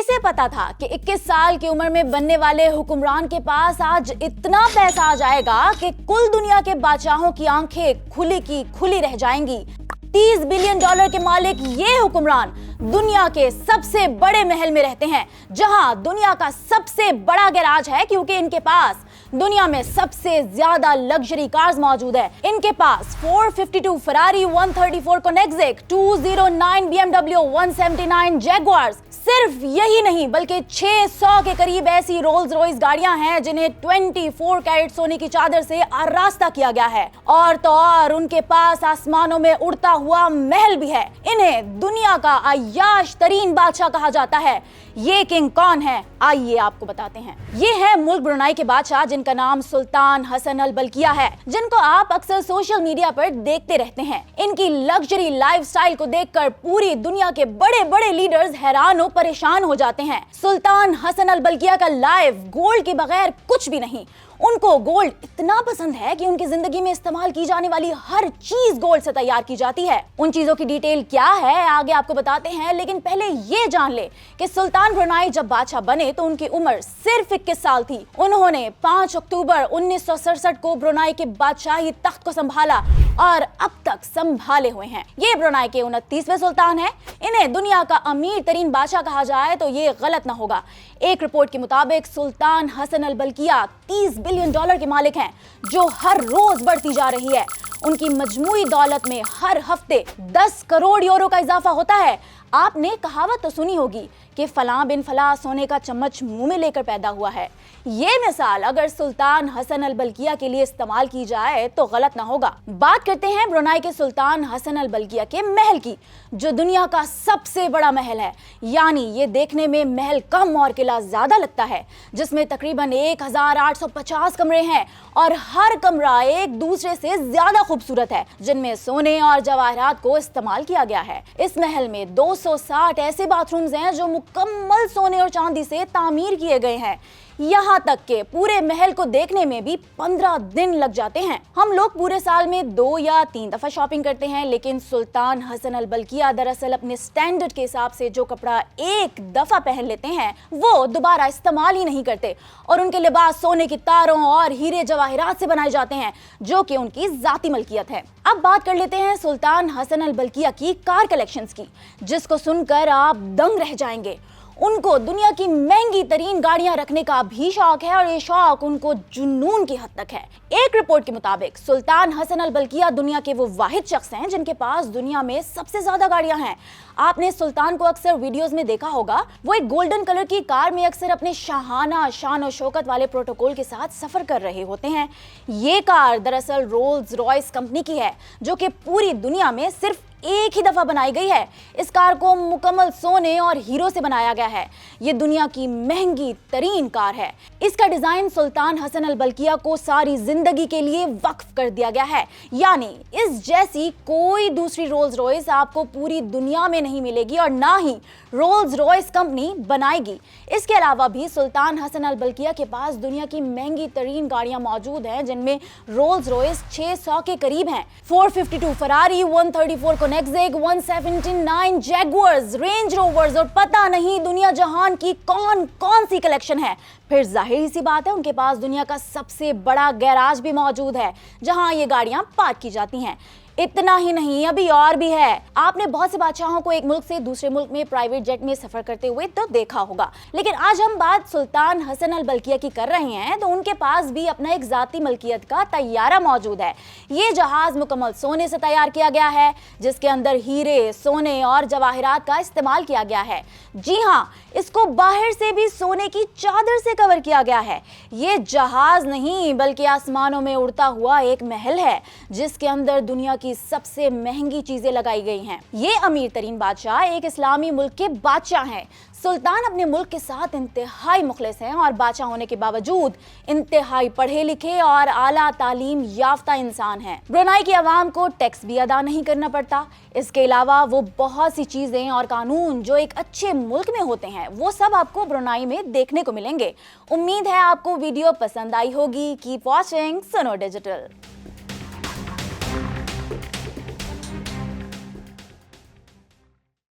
किसे पता था कि 21 साल की उम्र में बनने वाले हुक्मरान के पास आज इतना पैसा आ जाएगा कि कुल दुनिया के बादशाहों की आंखें खुली की खुली रह जाएंगी। 30 बिलियन डॉलर के मालिक ये हुक्मरान दुनिया के सबसे बड़े महल में रहते हैं, जहां दुनिया का सबसे बड़ा गैराज है, क्योंकि इनके पास दुनिया में सबसे ज्यादा लग्जरी कार्स मौजूद है। इनके पास 452 फरारी, 134 कोनिग्सेग, 209 BMW, 179 जैगुआर्स। सिर्फ यही नहीं बल्कि 600 के करीब ऐसी रोल्स रॉयस गाड़ियां हैं जिन्हें 24 कैरेट सोने की चादर से आरास्ता किया गया है। और तो और उनके पास आसमानों में उड़ता हुआ महल भी है। इन्हें दुनिया का अय्याश तरीन बादशाह कहा जाता है। ये किंग कौन है, आइए आपको बताते हैं। ये है मुल्क ब्रुनाई के बादशाह जिनका नाम सुल्तान हसन अल बल्किया है, जिनको आप अक्सर सोशल मीडिया पर देखते रहते हैं। इनकी लग्जरी लाइफस्टाइल को देखकर पूरी दुनिया के बड़े बड़े लीडर्स हैरान और परेशान हो जाते हैं। सुल्तान हसन अल बल्किया का लाइफ गोल्ड के बगैर कुछ भी नहीं। उनको गोल्ड इतना पसंद है कि उनकी जिंदगी में इस्तेमाल की जाने वाली हर चीज गोल्ड से तैयार की जाती है। उन चीजों की डिटेल क्या है आगे आपको बताते हैं, लेकिन पहले ये जान ले कि सुल्तान ब्रुनाई जब बादशाह बने तो उनकी उम्र सिर्फ 21 साल थी। उन्होंने 5 अक्टूबर 1967 को ब्रुनाई के बादशाही तख्त को संभाला और अब तक संभाले हुए हैं। ये ब्रुनाई के 29वें सुल्तान हैं। इन्हें दुनिया का अमीर तरीन बादशाह कहा जाए तो ये गलत ना होगा। एक रिपोर्ट के मुताबिक सुल्तान हसन अल बल्किया 30 बिलियन डॉलर के मालिक हैं, जो हर रोज बढ़ती जा रही है। उनकी मजमूई दौलत में हर हफ्ते 10 करोड़ यूरो का इजाफा होता है। आपने कहावत तो सुनी होगी कि फलां बिन फला सोने का चम्मच मुंह में लेकर पैदा हुआ है। ये मिसाल अगर सुल्तान हसन अल बल्किया के लिए इस्तेमाल की जाए तो गलत ना होगा। बात करते हैं ब्रुनाई के सुल्तान हसन अल बल्किया के महल की, जो दुनिया का सबसे बड़ा महल है। यानी ये देखने में महल कम और किला ज्यादा लगता है, जिसमें तकरीबन 1850 कमरे हैं और हर कमरा एक दूसरे से ज्यादा खूबसूरत है, जिनमें सोने और जवाहरात को इस्तेमाल किया गया है। इस महल में 260 ऐसे बाथरूम्स हैं जो मुकम्मल सोने और चांदी से तामीर किए गए हैं। यहाँ तक के पूरे महल को देखने में भी 15 दिन लग जाते हैं। हम लोग पूरे साल में 2 या 3 दफा शॉपिंग करते हैं, लेकिन सुल्तान हसन अल बल्किया दरअसल अपने स्टैंडर्ड के हिसाब से जो कपड़ा एक दफा पहन लेते हैं वो दोबारा इस्तेमाल ही नहीं करते, और उनके लिबास सोने की तारों और हीरे जवाहरात से बनाए जाते हैं, जो कि उनकी जाती मलकियत है। अब बात कर लेते हैं सुल्तान हसन अल बल्किया की कार कलेक्शंस की, जिसको सुनकर आप दंग रह जाएंगे। उनको दुनिया की महंगी तरीन गाड़ियां रखने का भी शौक है और ये शौक उनको जुनून की हद तक है। एक रिपोर्ट के मुताबिक सुल्तान हसन अल बल्किया दुनिया के वो वाहिद शख्स हैं जिनके पास दुनिया में सबसे ज्यादा गाड़ियां हैं। आपने सुल्तान को अक्सर वीडियोस में देखा होगा, वो एक गोल्डन कलर की कार में अक्सर अपने शाहाना शान और शौकत वाले प्रोटोकॉल के साथ सफर कर रहे होते हैं। ये कार दरअसल रोल्स रॉयस कंपनी की है, जो कि पूरी दुनिया में सिर्फ एक ही दफा बनाई गई है। इस कार को मुकम्मल सोने और हीरो से बनाया गया है। ये दुनिया की महंगी तरीन कार है। इसका डिजाइन सुल्तान हसन अल बल्किया को सारी जिंदगी के लिए वक्फ कर दिया गया है। यानी इस जैसी कोई दूसरी रोल्स रॉयस आपको पूरी दुनिया में नहीं मिलेगी और ना ही रोल्स रॉयस कंपनी बनाएगी। इसके अलावा भी सुल्तान हसन अल बल्किया के पास दुनिया की महंगी तरीन गाड़ियां मौजूद हैं, जिनमें रोल्स रॉयस 600 के करीब हैं। 452 फरारी, 134 कोनिग्सेग, 179 जैगुआर्स, रेंज रोवर्स और पता नहीं दुनिया जहान की कौन कौन सी कलेक्शन है। फिर जाहिर सी बात है उनके पास दुनिया का सबसे बड़ा गैराज भी मौजूद है, जहां ये गाड़ियां पार्क की जाती हैं। इतना ही नहीं, अभी और भी है। आपने बहुत से बादशाहों को एक मुल्क से दूसरे मुल्क में प्राइवेट जेट में सफर करते हुए तो देखा होगा, लेकिन आज हम बात सुल्तान हसन अल बल्किया की कर रहे हैं तो उनके पास भी अपना एक जाती मलकियत का तैयारा मौजूद है। ये जहाज मुकम्मल सोने से तैयार किया गया है, जिसके अंदर हीरे, सोने और जवाहरात का इस्तेमाल किया गया है। जी हाँ, इसको बाहर से भी सोने की चादर से कवर किया गया है। ये जहाज नहीं बल्कि आसमानों में उड़ता हुआ एक महल है, जिसके अंदर दुनिया की सबसे महंगी चीजें लगाई गई हैं। ये अमीर तरीन बादशाह एक इस्लामी मुल्क के बादशाह हैं। सुल्तान अपने मुल्क के साथ इंतहाई मुखलिस हैं और बादशाह होने के बावजूद इंतहाई पढ़े लिखे और आला तालीम याफ्ता इंसान हैं। ब्रुनाई की आवाम को टैक्स भी अदा नहीं करना पड़ता। इसके अलावा वो बहुत सी चीजें और कानून जो एक अच्छे मुल्क में होते हैं वो सब आपको ब्रुनाई में देखने को मिलेंगे। उम्मीद है आपको वीडियो पसंद आई होगी। कीप वॉचिंग सुनो डिजिटल।